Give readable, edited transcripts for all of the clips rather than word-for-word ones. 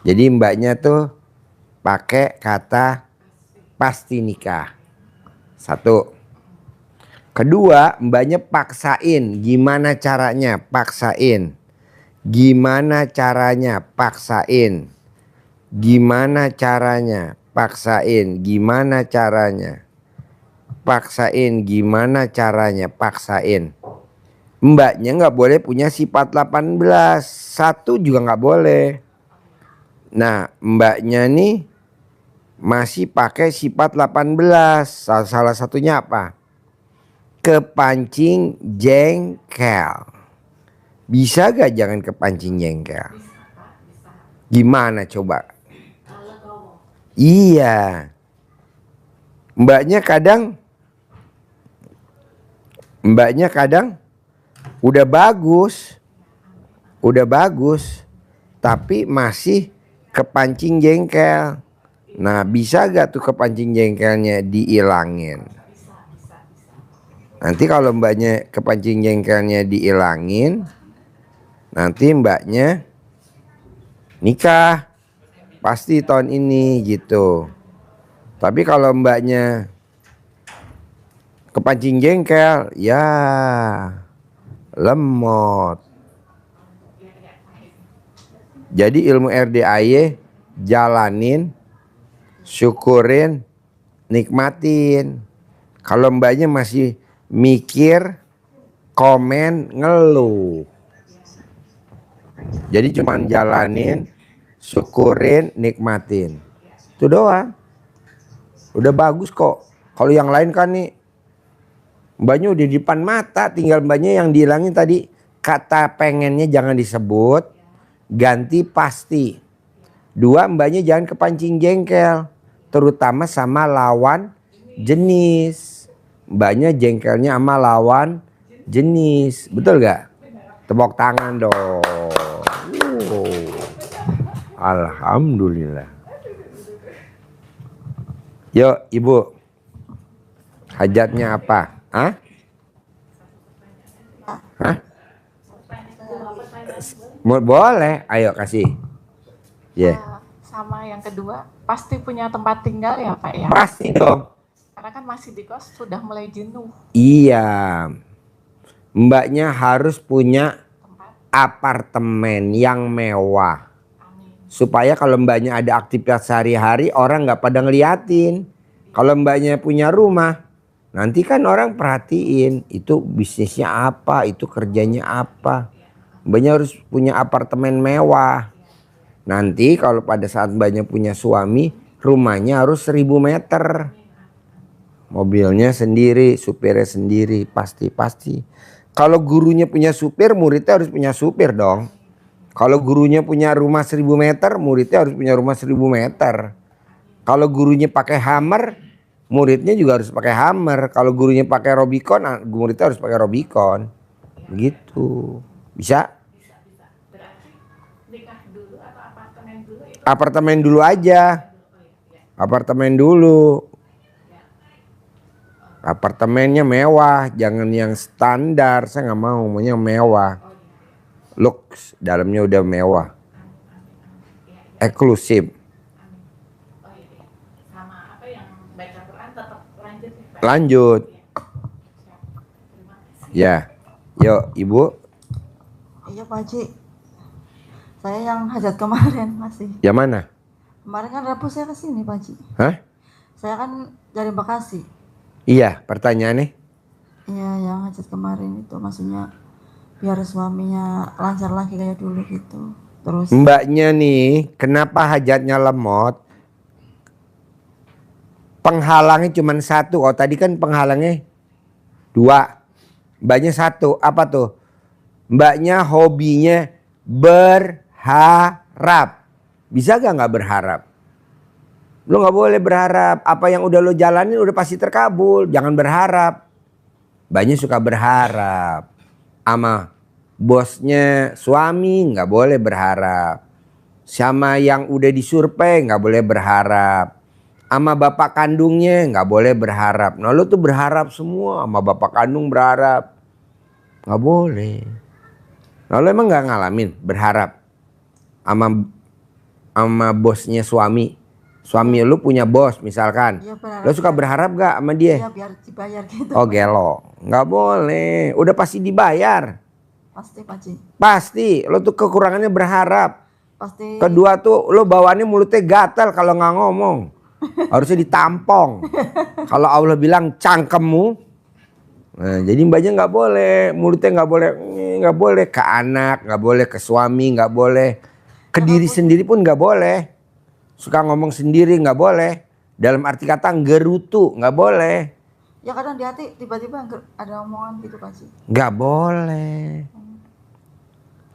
Jadi mbaknya tuh pakai kata pasti nikah. Satu. Kedua, mbaknya paksain. Gimana caranya? Paksain. Gimana caranya? Paksain. Gimana caranya? Paksain. Gimana caranya? Paksain. Gimana caranya? Paksain. Mbaknya nggak boleh punya sifat 18. Satu juga nggak boleh. Nah, mbaknya nih masih pakai sifat 18. Salah satunya apa? Kepancing jengkel. Bisa gak jangan kepancing jengkel? Gimana coba? Iya. Mbaknya kadang udah bagus. Udah bagus. Tapi masih kepancing jengkel. Nah, bisa gak tuh kepancing jengkelnya diilangin? Nanti kalau mbaknya kepancing jengkelnya diilangin, nanti mbaknya nikah pasti tahun ini gitu. Tapi kalau mbaknya kepancing jengkel, ya lemot. Jadi ilmu RDAY jalanin, syukurin, nikmatin. Kalau mbaknya masih mikir, komen, ngeluh. Jadi cuman jalanin, syukurin, nikmatin. Itu doang. Udah bagus kok. Kalau yang lain kan nih, mbaknya udah di depan mata, tinggal mbaknya yang dihilangin tadi. Kata pengennya jangan disebut, ganti pasti. Dua, mbaknya jangan kepancing jengkel, terutama sama lawan jenis. Mbaknya jengkelnya sama lawan jenis. Betul gak? Tepuk tangan dong. Alhamdulillah. Yuk ibu, hajatnya apa? Hah? Hah? Boleh, ayo kasih. Ya. Yeah. Sama yang kedua, pasti punya tempat tinggal ya Pak ya? Pasti dong. Karena kan masih di kos, sudah mulai jenuh. Iya. Mbaknya harus punya apartemen yang mewah. Supaya kalau mbaknya ada aktivitas sehari-hari orang nggak pada ngeliatin. Kalau mbaknya punya rumah, nanti kan orang perhatiin itu bisnisnya apa, itu kerjanya apa. Mbaknya harus punya apartemen mewah. Nanti kalau pada saat mbaknya punya suami, rumahnya harus 1000 meter. Mobilnya sendiri, supirnya sendiri, pasti. Kalau gurunya punya supir, muridnya harus punya supir dong. Kalau gurunya punya rumah 1000 meter, muridnya harus punya rumah 1000 meter. Kalau gurunya pakai Hummer, muridnya juga harus pakai Hummer. Kalau gurunya pakai Robicon, muridnya harus pakai Robicon. Begitu. Bisa? Nikah dulu atau apartemen dulu ya? Apartemen dulu aja. Apartemen dulu. Apartemennya mewah, jangan yang standar. Saya nggak maunya mewah. Lux, dalamnya udah mewah. Eksklusif. Sama apa yang baca Quran tetap lanjut ya Pak? Lanjut. Ya. Yuk, Ibu. Iya Pak Haji, saya yang hajat kemarin masih. Yang mana? Kemarin kan Rabu saya kesini Pak Haji. Hah? Saya kan dari Bekasi. Iya, pertanyaannya. Iya, yang hajat kemarin itu maksudnya biar suaminya lancar lagi kayak dulu gitu. Terus Mbaknya nih, kenapa hajatnya lemot? Penghalangnya cuma satu. Oh tadi kan penghalangnya 2. Mbaknya 1. Apa tuh? Mbaknya hobinya berharap. Bisa nggak berharap? Lo nggak boleh berharap. Apa yang udah lo jalanin udah pasti terkabul. Jangan berharap. Mbaknya suka berharap. Sama bosnya suami nggak boleh berharap. Sama yang udah disurvei nggak boleh berharap. Sama bapak kandungnya nggak boleh berharap. Nah lo tuh berharap semua. Sama bapak kandung berharap. Nggak boleh. Nah lo emang nggak ngalamin berharap sama sama bosnya suami. Suami lu punya bos misalkan. Iya, berharap. Lu suka berharap gak sama dia? Iya, biar dibayar gitu. Oh gelo. Nggak boleh. Udah pasti dibayar. Pasti Pak Haji. Pasti. Lu tuh kekurangannya berharap. Pasti. Kedua tuh lu bawaannya mulutnya gatal kalau nggak ngomong. Harusnya ditampong. Kalau Allah bilang cangkemmu. Nah, jadi mbaknya nggak boleh. Mulutnya nggak boleh ke anak, nggak boleh ke suami, nggak boleh ke diri sendiri pun nggak boleh. Suka ngomong sendiri nggak boleh. Dalam arti kata gerutu nggak boleh. Ya kadang di hati tiba-tiba ada omongan gitu Pak Haji. Nggak boleh.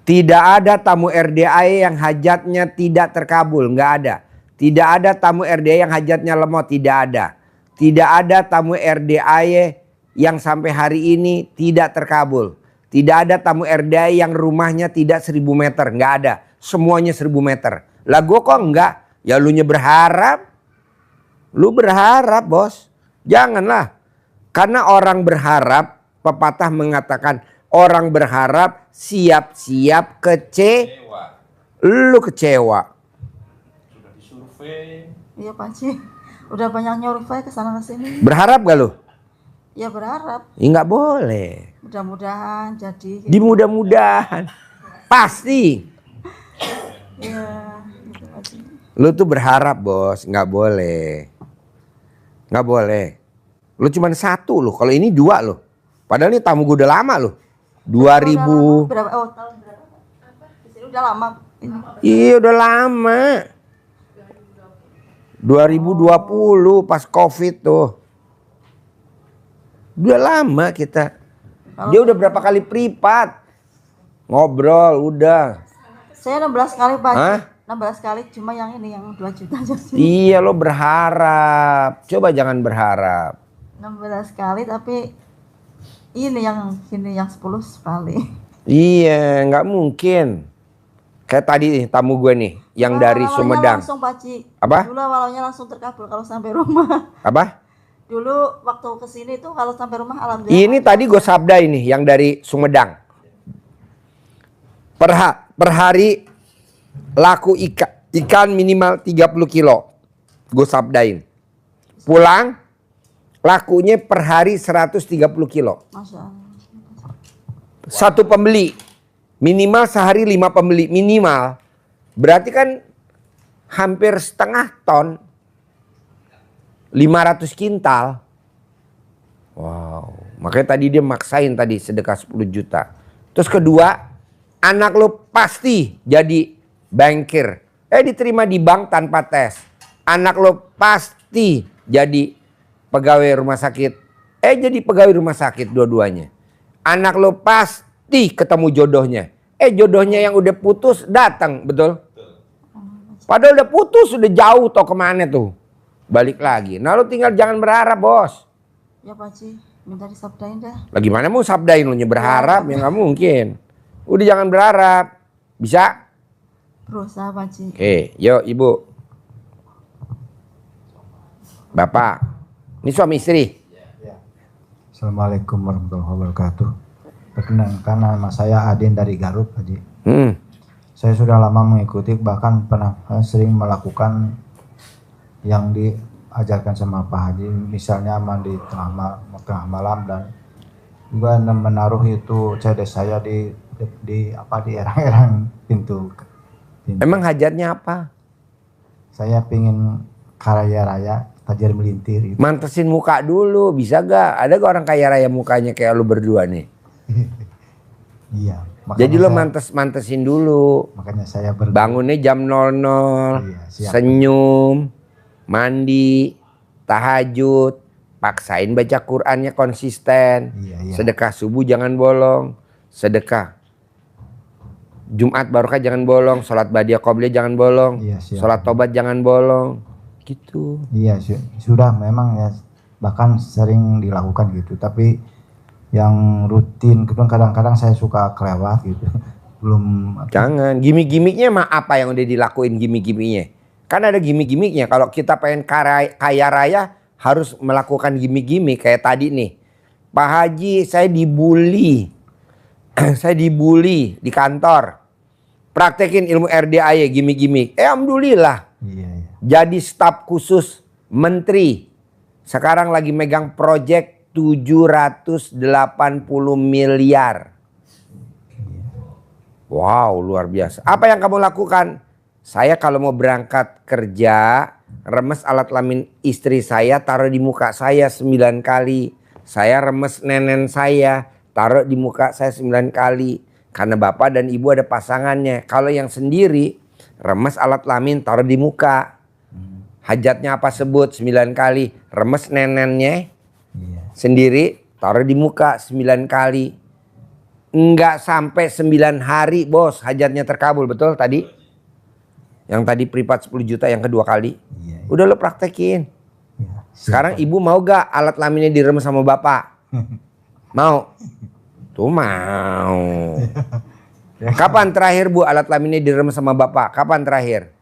Tidak ada tamu RDAE yang hajatnya tidak terkabul, nggak ada. Tidak ada tamu RDAE yang hajatnya lemot, tidak ada. Tidak ada tamu RDAE yang sampai hari ini tidak terkabul. Tidak ada tamu RDAE yang rumahnya tidak 1000 meter, nggak ada. Semuanya 1000 meter. Lah gue kok enggak? Ya lu nya berharap. Lu berharap bos. Janganlah. Karena orang berharap, pepatah mengatakan orang berharap siap-siap kecewa. Lu kecewa. Sudah disurvei. Iya Pak Haji. Udah banyak nyurvei ke sana ke sini. Berharap gak lu? Ya berharap. Ya nggak boleh. Mudah-mudahan jadi. Di mudah-mudahan. Pasti. Iya, gitu Pak Haji. Lu tuh berharap bos. Nggak boleh. Nggak boleh. Lu cuman satu loh. Kalau ini 2 loh. Padahal ini tamu gue udah lama loh. 2000. Berapa? Oh, tahun berapa? Di sini udah lama ini. Iya udah lama. 2020 pas Covid tuh. Udah lama kita. Dia udah berapa kali privat. Ngobrol udah. Saya 16 kali Pak Haji. Hah? 16 kali cuma yang ini yang 2 juta aja sih. Iya lo berharap. Coba jangan berharap. 16 kali tapi ini yang 10 sekali. Iya nggak mungkin. Kayak tadi nih, tamu gue nih. Yang dari Awalnya Sumedang. Langsung Pak Haji. Apa? Dulu awalnya langsung terkabul kalau sampai rumah. Apa? Dulu waktu kesini tuh kalau sampai rumah alhamdulillah. Ini tadi gue sabda ini yang dari Sumedang. Per hari laku ikan minimal 30 kilo. Gue sabdain. Pulang lakunya per hari 130 kilo. Masya Allah. Satu pembeli. Minimal sehari 5 pembeli. Minimal. Berarti kan hampir setengah ton. 500 kintal. Wow. Makanya tadi dia maksain tadi sedekah 10 juta. Terus kedua, anak lo pasti jadi bankir. Diterima di bank tanpa tes. Anak lo pasti jadi pegawai rumah sakit. Jadi pegawai rumah sakit dua-duanya. Anak lo pasti ketemu jodohnya. Jodohnya yang udah putus datang, betul? Padahal udah putus, udah jauh tau kemana tuh. Balik lagi. Nah lo tinggal jangan berharap bos. Ya Pak Haji, minta disabdain dah. Lah gimana mau sabdain lo berharap ya nggak mungkin. Udah jangan berharap. Bisa? Berusaha Pak Haji. Oke, yuk ibu. Bapak. Ini suami istri. Ya. Assalamualaikum warahmatullahi wabarakatuh. Perkenalkan nama saya Adin dari Garut, Haji. Saya sudah lama mengikuti, bahkan pernah sering melakukan yang diajarkan sama Pak Haji, misalnya mandi tengah malam dan juga menaruh itu CD saya di erang-erang pintu. Emang hajatnya apa? Saya pingin kaya raya, tajir melintir. Gitu. Mantesin muka dulu, bisa gak? Ada gak orang kaya raya mukanya kayak lu berdua nih? Iya. Jadi lo mantesin dulu. Makanya saya bangunnya jam 00, iya, siap. Senyum, mandi, tahajud, paksain baca Qur'annya konsisten. Iya. Sedekah subuh jangan bolong, sedekah Jumat barokah jangan bolong, sholat badiah qobliyah jangan bolong, Iya, siap. sholat tobat jangan bolong, gitu. Iya sudah memang ya, bahkan sering dilakukan gitu, tapi yang rutin kadang-kadang saya suka kelewat gitu. Belum. Jangan gimmick-gimmicknya mah apa yang udah dilakuin gimmick-gimmicknya? Kan ada gimmick-gimmicknya. Kalau kita pengen kaya raya harus melakukan gimmick-gimmick kayak tadi nih. Pak Haji saya dibully. Saya dibully di kantor. Praktekin ilmu RDAY gimmick-gimmick. Alhamdulillah. Iya, iya. Jadi staf khusus menteri. Sekarang lagi megang proyek 780 miliar. Wow, luar biasa. Apa yang kamu lakukan? Saya kalau mau berangkat kerja, remes alat kelamin istri saya, taruh di muka saya 9 kali. Saya remes nenen saya, taruh di muka saya 9 kali. Karena bapak dan ibu ada pasangannya. Kalau yang sendiri, remes alat kelamin, taruh di muka. Hajatnya apa sebut 9 kali. Remes nenennya Iya. sendiri, taruh di muka 9 kali. Enggak sampai 9 hari bos, hajatnya terkabul. Betul tadi? Yang tadi privat 10 juta yang kedua kali. Iya, iya. Udah lo praktekin. Iya. Sekarang ibu mau gak alat kelaminnya diremes sama bapak? Mau? Tuh mau. Kapan terakhir bu alat kelaminnya diremes sama bapak? Kapan terakhir?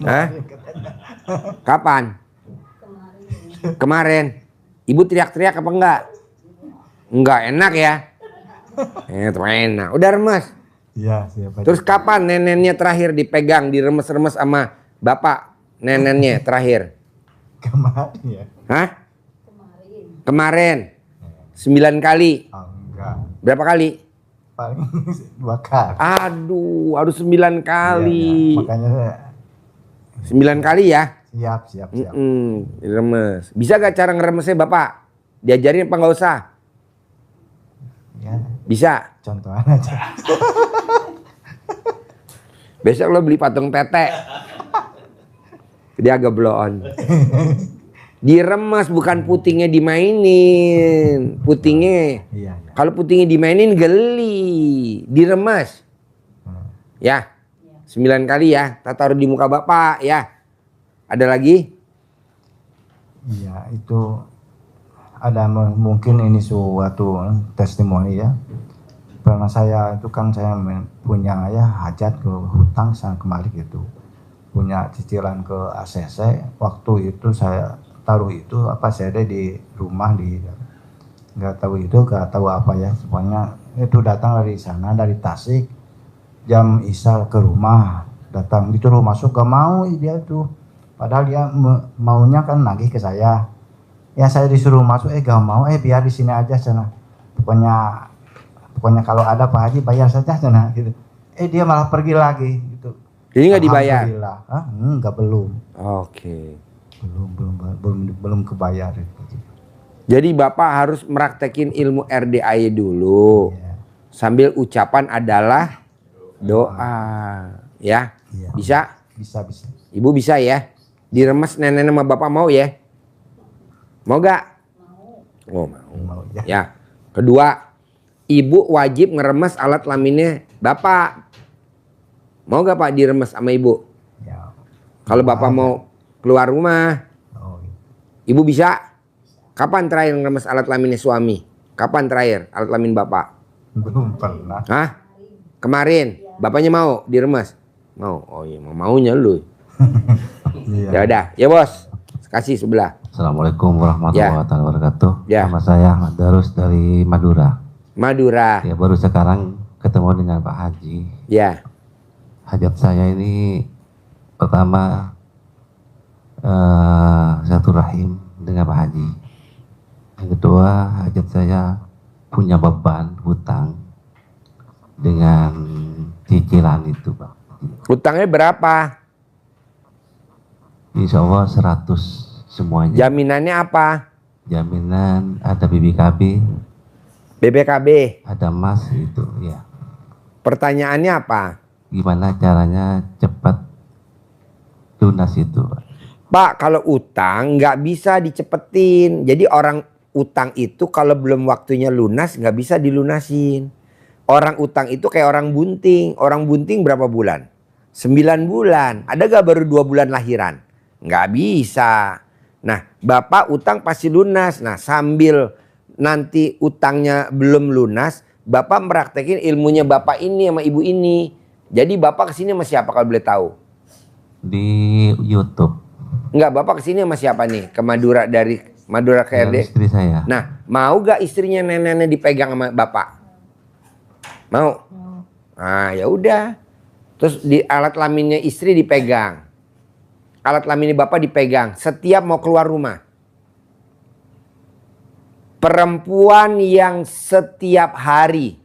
Hah? Kapan? Kemarin. Ibu teriak-teriak apa enggak? Enggak enak ya? Enak. Udah remes. Iya, siapa? Terus kapan nenennya terakhir dipegang, diremes-remes sama bapak? Nenennya terakhir? Kemarin ya? Hah? Kemarin. 9 kali. Oh, enggak. Berapa kali? Paling 2 kali. Aduh, harus 9 kali. Iya, iya. Makanya saya 9 kali ya? siap. Diremes. Bisa gak cara ngeremesnya bapak? Diajarin apa nggak usah? Ya, Bisa. contohan aja. Besok lo beli patung tete. Dia agak blow on. Diremes bukan putingnya dimainin. Putingnya. Iya, iya. Kalau putingnya dimainin geli. Diremes. Ya. 9 kali ya. Kita taruh di muka bapak ya. Ada lagi? Iya, itu ada mungkin ini suatu testimoni ya. Pernah saya itu kan saya punya ya hajat ke hutang sana kemari gitu. Punya cicilan ke ACC. Waktu itu saya taruh itu apa saya ada di rumah di nggak tahu apa ya. Pokoknya itu datang dari sana dari Tasik jam Isya ke rumah. Datang disuruh masuk gak mau dia tuh. Padahal dia maunya kan nagih ke saya. Ya saya disuruh masuk, gak mau, biar di sini aja sana. Pokoknya kalau ada Pak Haji bayar saja sana gitu. Dia malah pergi lagi gitu. Jadi nggak dibayar? Alhamdulillah. Enggak, belum. Oke. Belum kebayar gitu. Jadi bapak harus meraktekin ilmu RDAY dulu. Iya. Sambil ucapan adalah doa. Ya? Iya. Bisa? Bisa. Ibu bisa ya? Diremes nenek sama bapak mau ya? Mau gak? Mau. Oh, mau. Mau ya. Ya. Kedua, ibu wajib ngeremes alat kelaminnya bapak. Mau gak pak diremes sama ibu? Ya. Kalau bapak mau keluar rumah, Oh, gitu. ibu bisa? Kapan terakhir ngeremes alat kelaminnya suami? Kapan terakhir alat kelamin bapak? Belum pernah. Hah? Kemarin? Bapaknya mau diremes? Mau? Oh iya, maunya lu. Iya. Ya udah, ya bos. Kasih sebelah. Assalamualaikum warahmatullahi wabarakatuh. Ya. Nama saya Ahmad Darus dari Madura. Madura. Ya, baru sekarang ketemu dengan Pak Haji. Ya. Hajat saya ini pertama satu rahim dengan Pak Haji. Yang kedua, hajat saya punya beban hutang dengan cicilan itu, Pak. Hutangnya berapa? Insya Allah 100 semuanya. Jaminannya apa? Jaminan ada BBKB, BPKB. ada emas itu ya. Pertanyaannya apa? Gimana caranya cepat lunas itu, Pak? Pak, kalau utang nggak bisa dicepetin. Jadi orang utang itu kalau belum waktunya lunas nggak bisa dilunasin. Orang utang itu kayak orang bunting. Orang bunting berapa bulan? 9 bulan. Ada gak baru 2 bulan lahiran? Nggak bisa. Nah, bapak utang pasti lunas. Nah, sambil nanti utangnya belum lunas, bapak meraktekin ilmunya bapak ini sama ibu ini. Jadi bapak kesini sama siapa kalau boleh tahu? Di YouTube. Enggak, bapak kesini sama siapa nih? Ke Madura, dari Madura ke Dengan RD. istri saya. Nah, mau gak istrinya neneknya dipegang sama bapak? Mau? Nah, ya udah. Terus di alat kelaminnya istri dipegang. Alat kelaminnya bapak dipegang setiap mau keluar rumah. Perempuan yang setiap hari,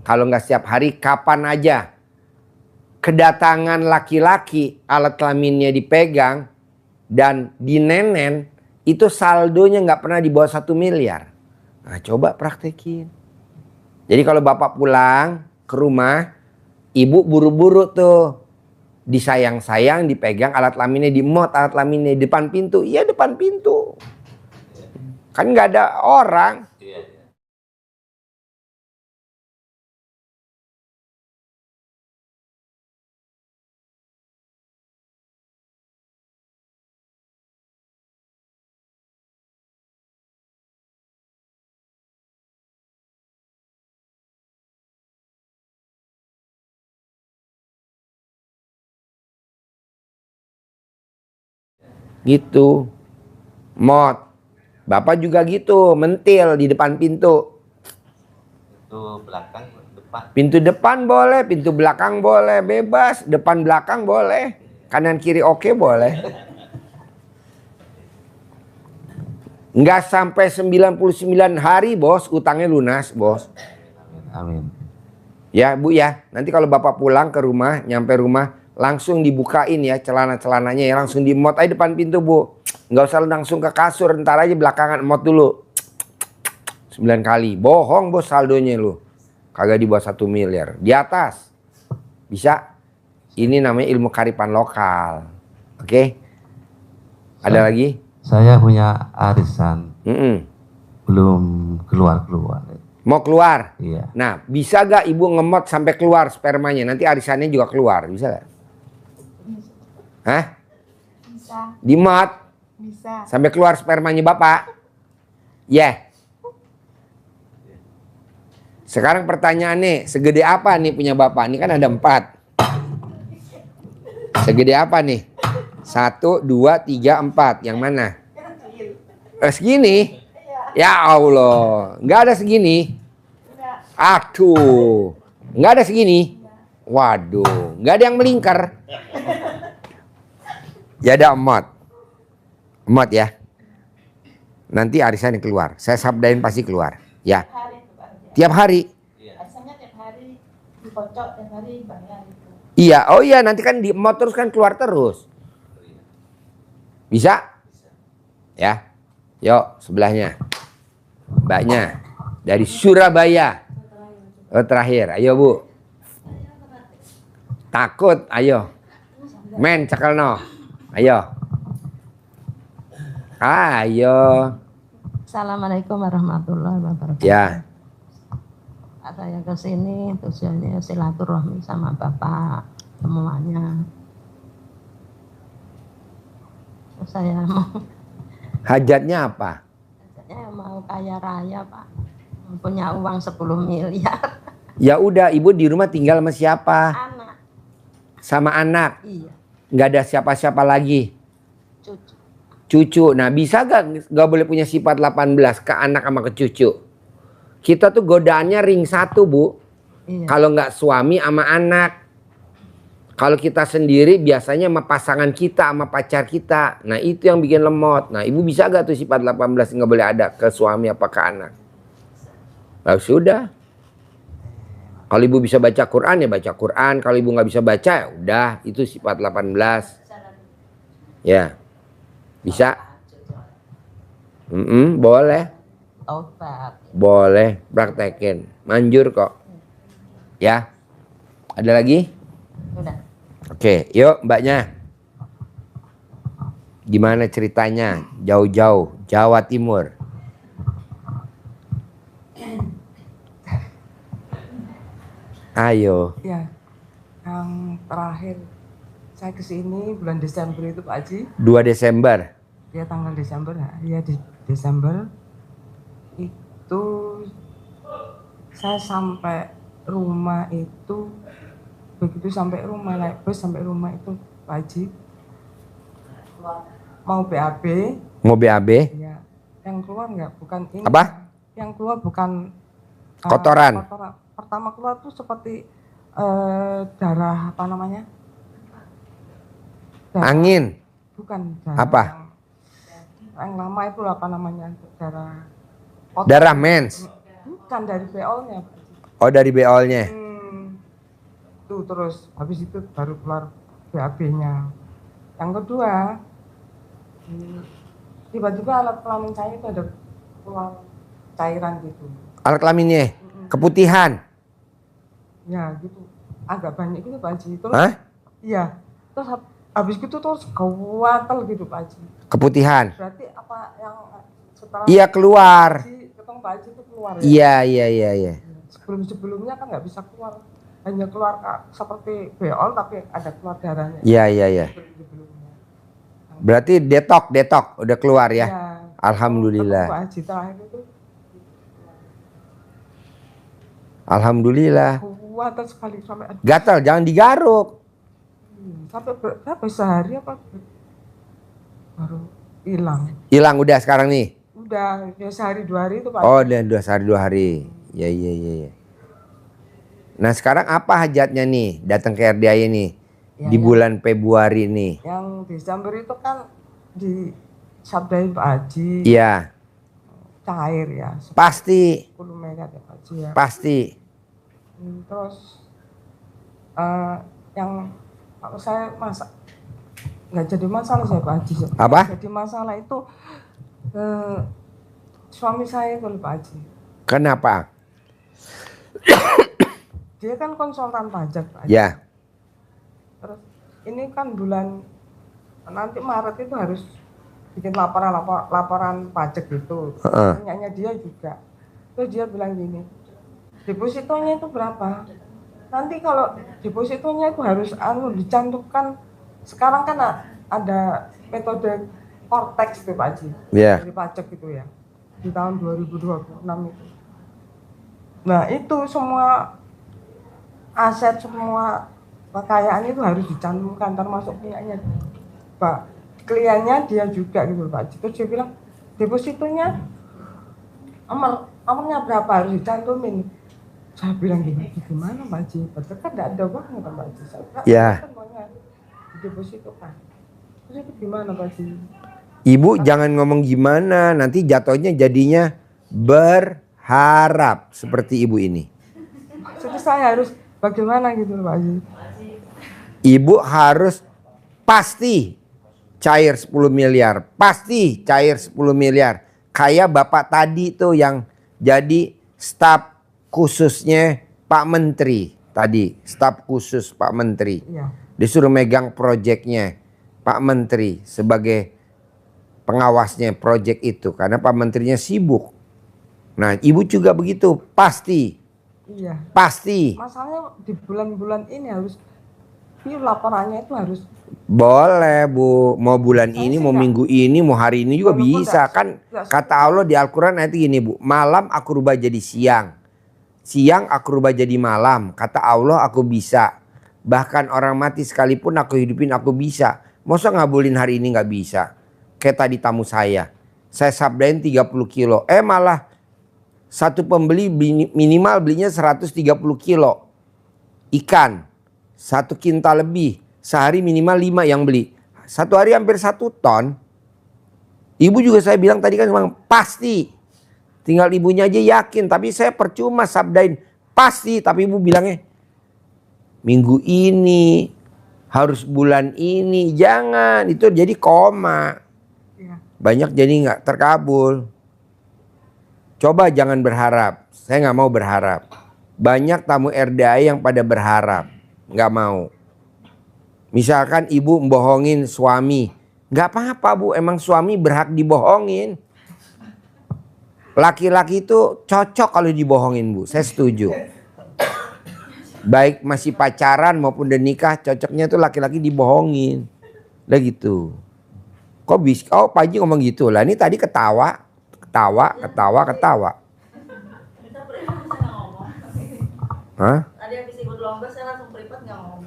kalau nggak setiap hari, kapan aja kedatangan laki-laki, alat kelaminnya dipegang dan dinenen, itu saldonya nggak pernah di bawah 1 miliar. Nah, coba praktekin. Jadi kalau bapak pulang ke rumah, ibu buru-buru tuh, disayang-sayang, dipegang alat kelaminnya, dimot alat kelaminnya di depan pintu. Iya, depan pintu. Kan nggak ada orang. Gitu. Mot. Bapak juga gitu, mentil di depan pintu. Itu belakang, depan. Pintu depan boleh, pintu belakang boleh, bebas. Depan belakang boleh, kanan kiri oke boleh. Nggak sampai 99 hari bos, utangnya lunas bos. Amin. Ya bu ya, nanti kalau bapak pulang ke rumah, nyampe rumah, langsung dibukain ya celana-celananya ya, langsung dimot aja depan pintu bu. Nggak usah langsung ke kasur, ntar aja belakangan mot dulu. 9 kali, bohong bos saldonya lu. Kagak di bawah 1 miliar, di atas. Bisa. Ini namanya ilmu karipan lokal. Oke? Ada lagi? Saya punya arisan, belum keluar-keluar. Mau keluar? Iya. Nah, bisa gak ibu ngemot sampai keluar spermanya? Nanti arisannya juga keluar, bisa gak? Hah? Bisa, Dimot bisa. sampai keluar spermanya bapak? Ya. Sekarang pertanyaannya, segede apa nih punya bapak? Ini kan ada 4. Segede apa nih? 1, 2, 3, 4. Yang mana? Segini? Ya Allah, nggak ada segini. Aduh, nggak ada segini. Waduh, nggak ada yang melingkar. Ya ada emot. Emot ya. Nanti arisannya keluar. Saya sabdain pasti keluar. Ya. Tiap hari. Biasanya tiap hari dikocok, tiap hari bayar itu. Iya, oh iya nanti kan di emot terus kan keluar terus. Bisa? Ya. Yuk, sebelahnya. Mbaknya dari Surabaya. Oh, terakhir, ayo Bu. Takut, ayo. Men cakal no. Ayo. Ayo. Assalamualaikum warahmatullahi wabarakatuh. Ya. Saya ke sini tujuannya silaturahmi sama Bapak semuanya. Terus saya mau Hajatnya apa? saya mau kaya raya, Pak. Punya uang 10 miliar. Ya udah, Ibu di rumah tinggal sama siapa? Anak. Sama anak. Iya, Nggak ada siapa-siapa lagi. cucu. Cucu. Nah, bisa nggak boleh punya sifat 18 ke anak sama ke cucu? Kita tuh godaannya ring 1, Bu. Iya. Kalau nggak suami sama anak. Kalau kita sendiri biasanya sama pasangan kita, sama pacar kita. Nah itu yang bikin lemot. Nah ibu bisa gak tuh sifat 18 nggak boleh ada ke suami apa ke anak? Nah, sudah. Kalau ibu bisa baca Quran ya baca Quran. Kalau ibu nggak bisa baca ya udah itu sifat 18. Ya. Bisa? Boleh. Tobat. Boleh praktekin. Manjur kok. Ya. Ada lagi? Udah. Oke, yuk mbaknya. Gimana ceritanya? Jauh-jauh, Jawa Timur. Ayo. Ya, yang terakhir saya kesini bulan Desember itu Pak Haji. 2 Desember. Ya tanggal Desember, ya di Desember itu saya sampai rumah itu, begitu sampai rumah naik bus sampai rumah itu Pak Haji mau BAB. Mau BAB? Ya, yang keluar bukan ini. Apa? Yang keluar bukan Kotoran. kotoran. Pertama keluar tuh seperti darah apa namanya? Darah, Angin. bukan darah. Apa? Yang lama itu apa namanya? Darah. kotor. Darah mens. Bukan dari BO-nya. Oh, dari beolnya. Tuh terus habis itu baru keluar BAB-nya. Yang kedua, tiba-tiba alat kelamin saya itu ada keluar cairan gitu. Alat kelaminnya keputihan. Ya gitu, agak banyak gitu Pak Haji. Terus, Hah? iya. Terus habis itu terus gawatel gitu Pak Haji. Keputihan. Berarti apa yang setelah Iya, keluar. ketemu Pak Haji itu keluar ya? Iya. Sebelum-sebelumnya kan nggak bisa keluar. Hanya keluar seperti beol tapi ada keluar darahnya. Iya. Sebelum-sebelumnya. Berarti detok udah keluar ya. Ya. Alhamdulillah. Ketemu Pak Haji terakhir itu Alhamdulillah. kuat sekali sampai Gatal, jangan digaruk. sampai berapa sehari apa baru hilang. Hilang udah sekarang nih. Udah ya sehari 2 hari itu Pak. Oh, udah 2 hari. Iya. Nah, sekarang apa hajatnya nih datang ke RDI nih Ya, di bulan Februari nih? Yang Desember itu kan di sabdain Pak Haji Iya, cair ya 10 pasti. meter ya Pak Haji ya. Pasti. Terus yang kalau saya masak nggak jadi masalah saya Pak Haji. Apa? Jadi masalah itu suami saya itu Pak Haji. Kenapa? Dia kan konsultan pajak Pak Haji. Ya. Terus ini kan bulan nanti Maret itu harus bikin laporan pajak gitu. Punyanya dia juga. Terus dia bilang gini, depositonya itu berapa? Nanti kalau depositonya itu harus dicantumkan. Sekarang kan ada metode Cortex itu Pak Haji. Iya. Dari pajak itu ya. Di tahun 2026 itu. Nah itu semua aset, semua kekayaan itu harus dicantumkan termasuk punyanya Pak kliennya dia juga gitu Pak Haji. Terus dia bilang depositonya nomornya berapa harus dicantumin. Saya bilang gimana Pak Haji? Padahal kan tidak ada uangnya kan Pak Haji. Saya bilang, Ya. kan uangnya di deposito kan. Terus itu gimana Pak Haji? Ibu jangan ngomong gimana, nanti jatuhnya jadinya berharap seperti ibu ini. Jadi saya harus bagaimana gitu Pak Haji? Ibu harus pasti cair 10 miliar. Pasti cair 10 miliar. Kayak bapak tadi tuh yang jadi staf khususnya Pak Menteri. Tadi staf khusus Pak Menteri. Iya. Disuruh megang proyeknya Pak Menteri sebagai pengawasnya proyek itu. Karena Pak Menterinya sibuk. Nah ibu juga begitu. Pasti. Iya. Pasti. Masalahnya di bulan-bulan ini harus laporannya itu harus Boleh Bu, mau bulan ini, mau minggu ini, mau hari ini juga Walaupun bisa kan. Kata Allah di Al-Quran ayat gini Bu, malam aku rubah jadi siang, siang aku rubah jadi malam. Kata Allah aku bisa, bahkan orang mati sekalipun aku hidupin aku bisa. Masa ngabulin hari ini gak bisa? Kayak tadi tamu saya sabdain 30 kilo, malah satu pembeli minimal belinya 130 kilo ikan, 1 kintal lebih. Sehari minimal 5 yang beli. Satu hari hampir 1 ton. Ibu juga saya bilang tadi kan memang pasti. Tinggal ibunya aja yakin. Tapi saya percuma sabdain pasti. Tapi ibu bilangnya minggu ini, harus bulan ini. Jangan, itu jadi koma. Banyak jadi nggak terkabul. Coba jangan berharap. Saya nggak mau berharap. Banyak tamu RDI yang pada berharap. Nggak mau. Misalkan ibu membohongin suami. Gak apa-apa Bu, emang suami berhak dibohongin. Laki-laki itu cocok kalau dibohongin Bu, saya setuju. Baik masih pacaran maupun udah nikah, cocoknya tuh laki-laki dibohongin. Udah gitu. Kok bisa? Oh Pak Haji ngomong gitu lah, ini tadi ketawa. Hah? Tadi habis ikut lomba saya langsung privat nggak ngomong.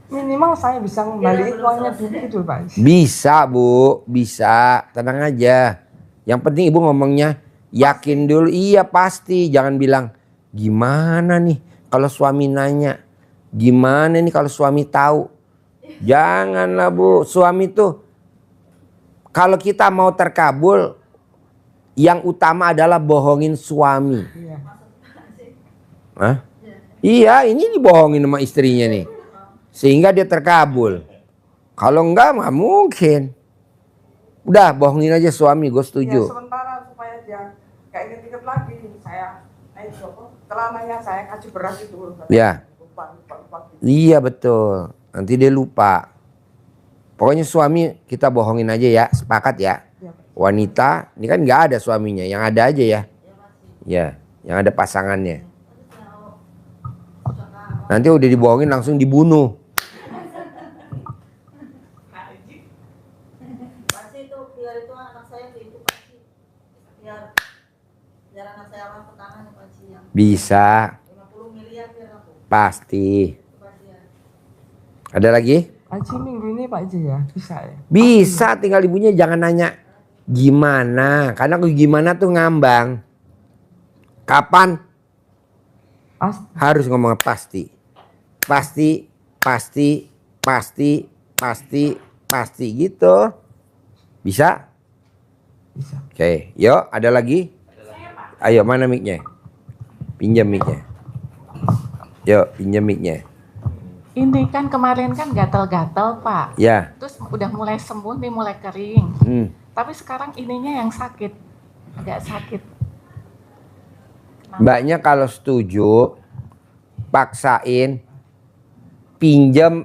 minimal saya bisa ngembaliin uangnya dulu gitu Pak Haji. Bisa Bu, bisa. Tenang aja. Yang penting ibu ngomongnya yakin dulu. Iya pasti. Jangan bilang gimana nih. Kalau suami nanya, gimana nih kalau suami tahu? Janganlah Bu, suami tuh kalau kita mau terkabul, yang utama adalah bohongin suami. Iya. Hah? Iya, ini dibohongin sama istrinya nih. Sehingga dia terkabul. Kalau enggak nggak mungkin. Udah bohongin aja suami, gue Ya setuju. sementara supaya dia nggak inget-inget lagi saya celananya saya kasih beras itu. Ya. Lupa gitu. Iya betul. Nanti dia lupa. Pokoknya suami kita bohongin aja ya, sepakat ya. Iya. Wanita, ini kan nggak ada suaminya, yang ada aja ya. Ya, yang ada pasangannya. Nanti udah dibohongin langsung dibunuh. Pasti itu biar itu anak saya itu pasti biar anak saya orang pertama nih pasti yang Bisa, 50 miliar biar aku pasti. pasti ya. Ada lagi? Pak Haji minggu ini Pak Haji ya bisa ya. Bisa, tinggal ibunya jangan nanya gimana. Karena gimana tuh ngambang. Kapan? Pas Harus ngomong pasti. Pasti, pasti, pasti, pasti, pasti gitu. Bisa? bisa. Oke, yuk ada lagi? Ayo mana mic-nya? Pinjam mic-nya. Yuk, pinjam mic-nya. Ini kan kemarin kan gatal-gatal Pak. Ya. Terus udah mulai sembuh nih, mulai kering. Tapi sekarang ininya yang sakit. Agak sakit. Mbaknya kalau setuju, paksain pinjam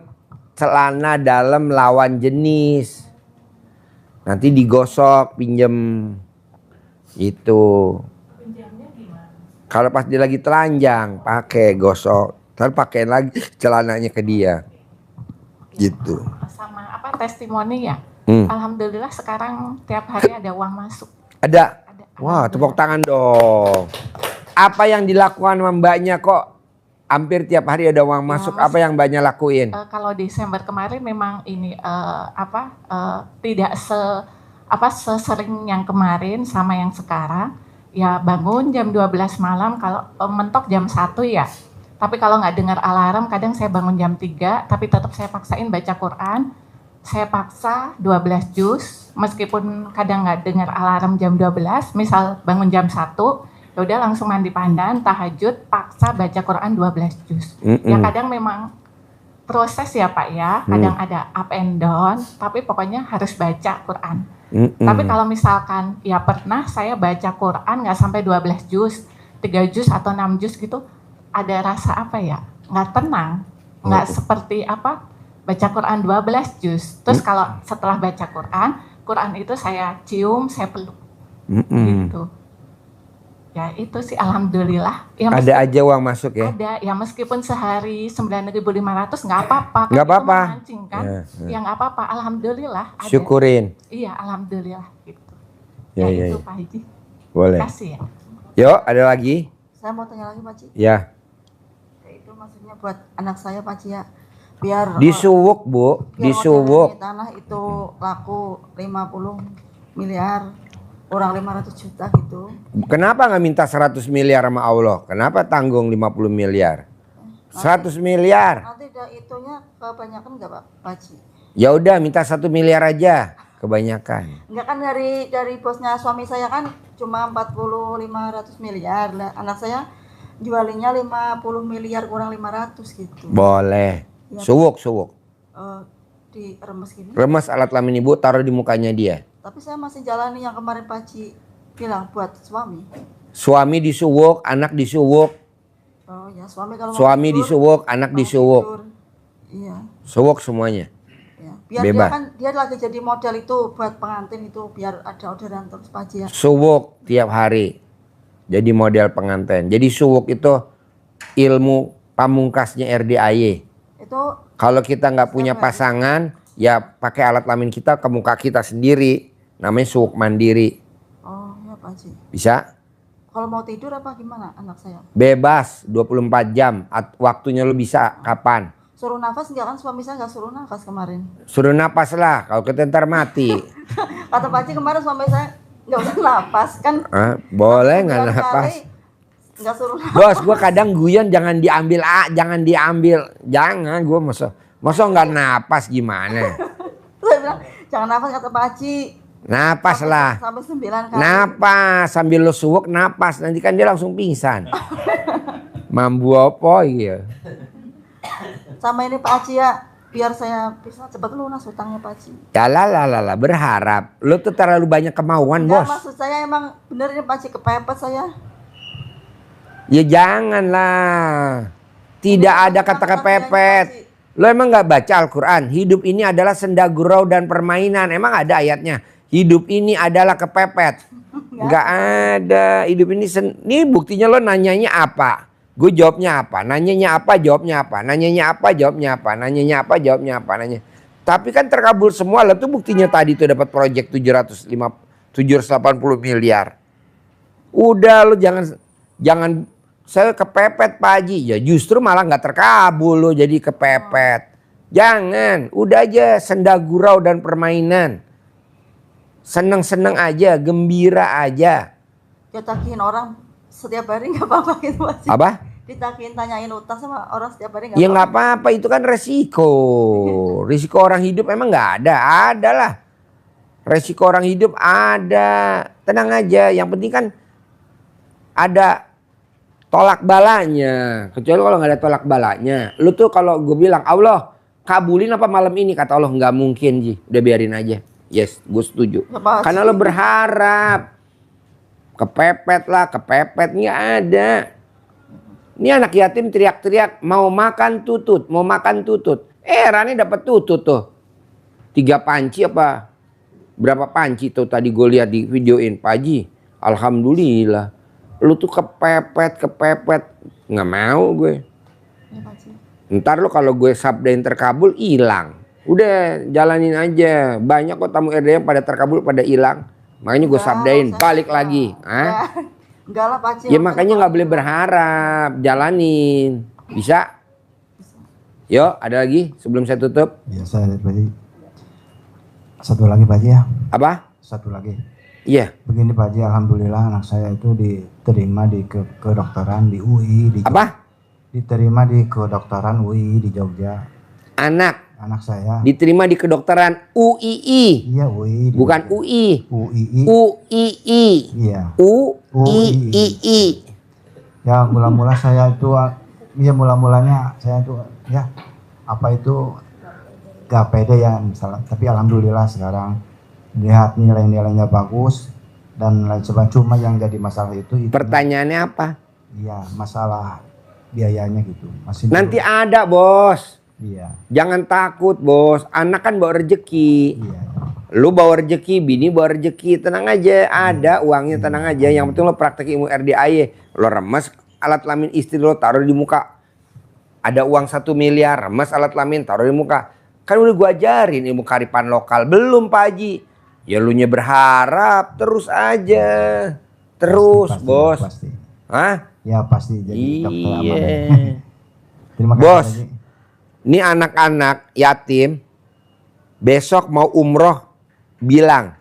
celana dalam lawan jenis. Nanti digosok, pinjam itu. Kalau pas dia lagi telanjang, pakai gosok. Terus pakein lagi celananya ke dia. Gitu. Sama apa testimoni ya? Hmm. Alhamdulillah sekarang tiap hari ada uang masuk. Ada. Ada. Wah, tepuk tangan dong. Apa yang dilakukan sama mbaknya kok hampir tiap hari ada uang masuk? Mas. Apa yang mbaknya lakuin? Kalau Desember kemarin memang ini tidak sesering yang kemarin sama yang sekarang. Ya bangun jam 12 malam, kalau mentok jam 1 ya. Tapi kalau nggak dengar alarm, kadang saya bangun jam 3, tapi tetap saya paksain baca Quran. Saya paksa 12 juz, meskipun kadang nggak dengar alarm jam 12, misal bangun jam 1, ya udah langsung mandi pandan, tahajud, paksa baca Quran 12 juz. Ya kadang memang proses ya Pak ya, kadang ada up and down, tapi pokoknya harus baca Quran. Tapi kalau misalkan ya pernah saya baca Quran nggak sampai 12 juz, 3 juz atau 6 juz gitu, ada rasa apa ya, nggak tenang, nggak seperti apa baca Quran 12 juz. Terus kalau setelah baca Quran itu saya cium, saya peluk gitu. Ya itu sih alhamdulillah. Ya, Ada aja uang masuk ya? Ada, ya meskipun sehari 9.500 nggak apa-apa. Nggak Kan itu apa-apa. memancing kan? Ya nggak apa-apa, alhamdulillah. Ada. Syukurin. Iya, alhamdulillah gitu. Ya, Ya, ya, itu ya. Pak Haji. Boleh. Kasih ya. Yuk, ada lagi? Saya mau tanya lagi Pak Ci. Ya. Ya, itu maksudnya buat anak saya Pak Ci ya. Biar Disuwuk, Bu. biar Disuwuk. modal tanah itu laku 50 miliar, kurang 500 juta gitu. Kenapa nggak minta 100 miliar sama Allah? Kenapa tanggung 50 miliar? 100 miliar. Nanti udah itunya kebanyakan nggak Pak Ci? Ya udah minta 1 miliar aja. Kebanyakan. Enggak kan dari bosnya suami saya kan cuma 500 miliar. Lah, anak saya jualinnya 50 miliar kurang 500 gitu. Boleh. Ya. Suwuk, suwuk. Di remes gini. Remes alat kelamin ibu, taruh di mukanya dia. Tapi saya masih jalani yang kemarin Pak Ci bilang buat suami. Suami disuwuk, anak disuwuk. Oh ya, suami kalau mau Suami tidur, disuwuk, anak mau disuwuk. tidur. Iya. Suwuk semuanya. Ya. Biar Bebas. dia kan dia lagi jadi model itu buat pengantin itu biar ada orderan terus Pak Ci ya. Suwuk tiap hari. Jadi model pengantin. Jadi suwuk itu ilmu pamungkasnya RDAY. Itu Kalau kita nggak punya pasangan, ya pakai alat kelamin kita ke muka kita sendiri. Namanya suwuk mandiri. oh ya Pak Ci. Bisa? Kalau mau tidur apa gimana anak saya? Bebas 24 jam. Waktunya lu bisa kapan? Suruh nafas enggak kan suami saya enggak suruh nafas kemarin. Suruh napas lah. Kalau kita ntar mati. Kata Pak Ci kemarin suami saya enggak usah nafas kan. Boleh nggak 9 napas? kali nggak suruh. Bos, gue kadang guyon jangan diambil jangan diambil. Jangan, gue masa nggak napas gimana? Saya bilang jangan nafas kata Pak Haji. Napas lah. Sampai 9 kali. Napas sambil lo suwek napas, nanti kan dia langsung pingsan. Mambu apa ya? Sama ini Pak Haji ya, biar saya bisa cepat lunas hutangnya Pak Haji. Ya lah, berharap. Lo tuh terlalu banyak kemauan, Enggak, bos. maksud saya emang bener ini Pak Haji kepepet saya. Ya janganlah. Tidak ada kata kepepet. Lo emang nggak baca Al-Quran? Hidup ini adalah senda gurau dan permainan. Emang ada ayatnya? Hidup ini adalah kepepet. Nggak ada. Hidup ini ini buktinya lo nanyanya apa? Gue jawabnya apa? Nanyanya apa? Jawabnya apa? Nanyanya apa? Jawabnya apa? Nanyanya apa? Jawabnya apa? Nanya. Tapi kan terkabul semua. Lo tuh buktinya tadi tuh dapat proyek 780 miliar. Udah lo jangan saya kepepet Pak Haji. Ya justru malah nggak terkabul lo jadi kepepet. Jangan. Udah aja senda gurau dan permainan. Seneng-seneng aja, gembira aja. Ditakihin orang setiap hari nggak apa-apa gitu Pak Haji. Apa? Ditakihin tanyain utang sama orang setiap hari Ya nggak apa-apa, itu kan resiko. Risiko orang hidup emang nggak ada. Ada lah. Resiko orang hidup ada. Tenang aja. Yang penting kan ada tolak balanya. Kecuali kalau nggak ada tolak balanya. Lu tuh kalau gue bilang Allah kabulin apa malam ini, kata Allah nggak mungkin Ji. Udah biarin aja. Yes, gue setuju. Karena lo berharap. Kepepet lah, kepepet nggak ada. Ini anak yatim teriak-teriak mau makan tutut, mau makan tutut. Rani dapat tutut tuh. 3 panci apa? Berapa panci tuh tadi gue lihat di videoin Pak Haji. Alhamdulillah. Lu tuh kepepet. Nggak mau gue. Ya, Pak Haji. Ntar lu kalau gue sabdain terkabul hilang. Udah jalanin aja. Banyak kok tamu RD yang pada terkabul pada hilang. Makanya gue sabdain balik lagi. Enggak lah Pak Haji. Ya makanya nggak boleh berharap. Jalanin. Bisa? Yo, ada lagi sebelum saya tutup? Ya saya Pak Haji. Satu lagi Pak Haji ya. Apa? Satu lagi. Iya. Begini Pak Haji, alhamdulillah anak saya itu diterima di kedokteran di UI di Apa? Diterima di kedokteran UI di Jogja. Anak Saya diterima di kedokteran UII. iya UI Bukan UI. UII. UII. Iya. UII. Ya mula-mula saya itu ya mula-mulanya saya itu ya apa itu gak pede ya misalnya, tapi alhamdulillah sekarang lihat nilai-nilainya bagus dan lain sebagainya. Cuma yang jadi masalah itu Pertanyaannya apa? iya masalah biayanya gitu masih Nanti ada bos. iya Jangan takut bos. Anak kan bawa rezeki. iya Lu bawa rezeki, bini bawa rezeki. Tenang aja, ada uangnya, tenang aja. Yang penting lo praktek ilmu RDAY. Lo remes alat kelamin istri lo, taruh di muka. Ada uang 1 miliar, remes alat kelamin, taruh di muka. Kan udah gua ajarin ilmu kearifan lokal. Belum Pak Haji. Ya lu nya berharap terus aja. Terus pasti, bos. pasti. Hah? Ya pasti jadi dokter aman. Iya. Terima kasih Bos. Pak Haji. Ini anak-anak yatim besok mau umroh bilang,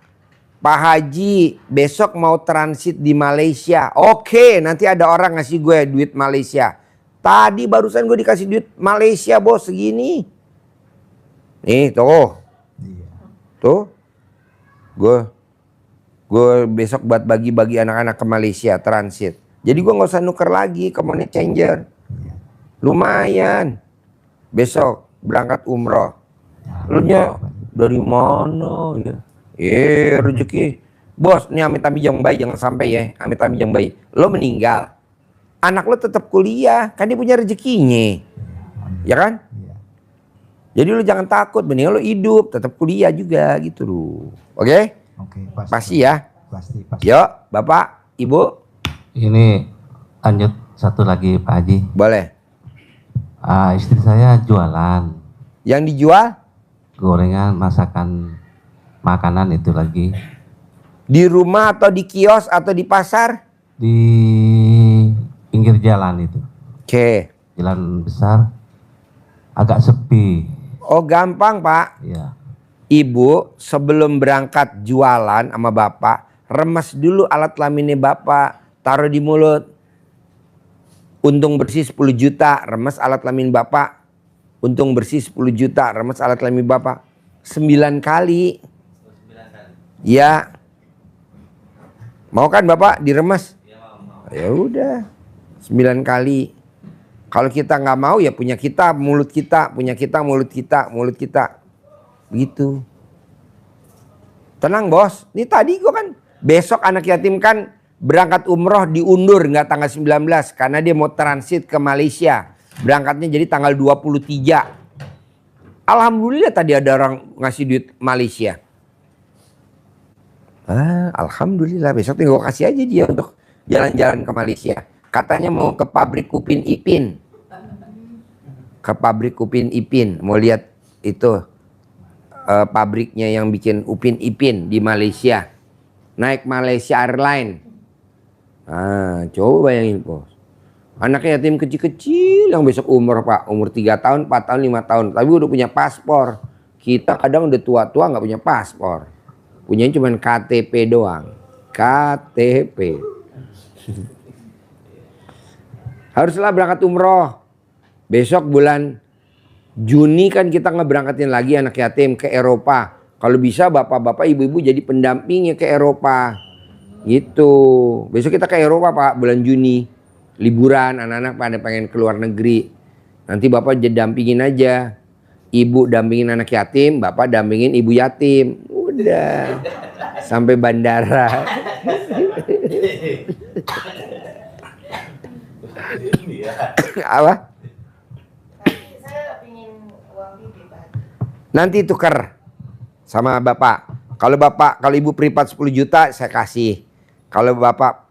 Pak Haji besok mau transit di Malaysia. Oke, nanti ada orang ngasih gue duit Malaysia. Tadi barusan gue dikasih duit Malaysia bos segini. Nih tuh. Iya. Tuh. Gue besok buat bagi-bagi anak-anak ke Malaysia transit. Jadi gue nggak usah nuker lagi ke money changer. Lumayan. Besok berangkat umroh. Lu nya dari mana ya? Rezeki. Bos, ini amit-amit yang baik jangan sampai ya. Amit-amit yang baik. Lo meninggal. Anak lo tetap kuliah, kan dia punya rezekinya. Ya kan? Iya. Jadi lo jangan takut, mending lo hidup, tetap kuliah juga gitu loh. Oke? Oke, pasti. Pasti ya. Pasti. Yuk, Bapak, Ibu, Ini lanjut satu lagi Pak Haji. boleh. Istri saya jualan Yang dijual gorengan, masakan, makanan itu lagi di rumah atau di kios atau di pasar? di pinggir jalan itu, Oke. jalan besar, agak sepi. Oh, gampang, Pak. Ya, Ibu sebelum berangkat jualan sama Bapak, remes dulu alat kelaminnya Bapak, taruh di mulut. Untung bersih 10 juta, remes alat kelamin Bapak. Untung bersih 10 juta, remes alat kelamin Bapak. 9 kali. Ya. Mau kan Bapak diremes? Ya udah. 9 kali. Kalau kita nggak mau ya punya kita, mulut kita, punya kita, mulut kita, mulut kita. Begitu. Tenang bos. Ini tadi gua kan besok anak yatim kan berangkat umroh diundur nggak tanggal 19 karena dia mau transit ke Malaysia. Berangkatnya jadi tanggal 23. Alhamdulillah tadi ada orang ngasih duit Malaysia. Alhamdulillah besok tinggal kasih aja dia untuk jalan-jalan ke Malaysia. Katanya mau ke pabrik Upin Ipin. Ke pabrik Upin Ipin. Mau lihat itu pabriknya yang bikin Upin Ipin di Malaysia. Naik Malaysia Airlines. Coba bayangin bos. Anak yatim kecil-kecil yang besok umur Pak. Umur 3 tahun, 4 tahun, 5 tahun. Tapi udah punya paspor. Kita kadang udah tua-tua nggak punya paspor. Punyanya cuma KTP doang. KTP. Haruslah berangkat umroh. Besok bulan Juni kan kita ngeberangkatin lagi anak yatim ke Eropa. Kalau bisa bapak-bapak ibu-ibu jadi pendampingnya ke Eropa. Gitu. Besok kita ke Eropa Pak bulan Juni. Liburan anak-anak pada pengen keluar negeri. Nanti bapak jadi dampingin aja. Ibu dampingin anak yatim, bapak dampingin ibu yatim. Udah. Sampai bandara. Apa? Saya ingin uang bibi, Pak. Nanti tuker sama bapak. Kalau ibu privat 10 juta saya kasih. Kalau bapak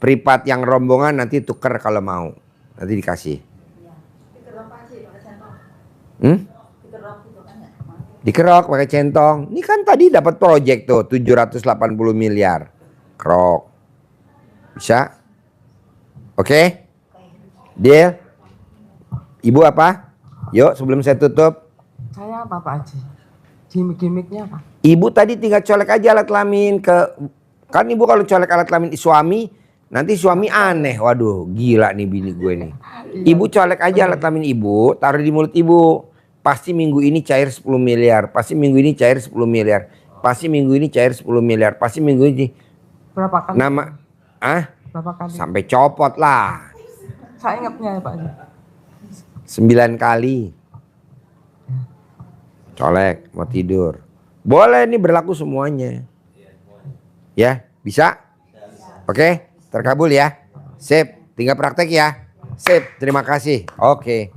privat yang rombongan nanti tuker kalau mau. Nanti dikasih. Dikerok pakai centong. Ini kan tadi dapat proyek tuh 780 miliar. Kerok. Bisa? Oke? Deal? Ibu apa? Yuk sebelum saya tutup. Saya apa Pak Haji? Gimik-gimiknya apa? Ibu tadi tinggal colek aja alat kelamin ke. Kan ibu kalau colek alat kelamin suami, nanti suami aneh. Waduh gila nih bini gue nih. Ibu colek aja alat kelamin ibu, taruh di mulut ibu. Pasti minggu ini cair 10 miliar. Pasti minggu ini cair 10 miliar. Pasti minggu ini cair 10 miliar. Pasti minggu ini. Berapa kali? Berapa kali? Sampai copot lah. Saya ingatnya ya Pak Haji. 9 kali. Colek, mau tidur. Boleh nih berlaku semuanya. Ya, bisa? Oke, terkabul ya. Sip, tinggal praktek ya. Sip, terima kasih. Oke.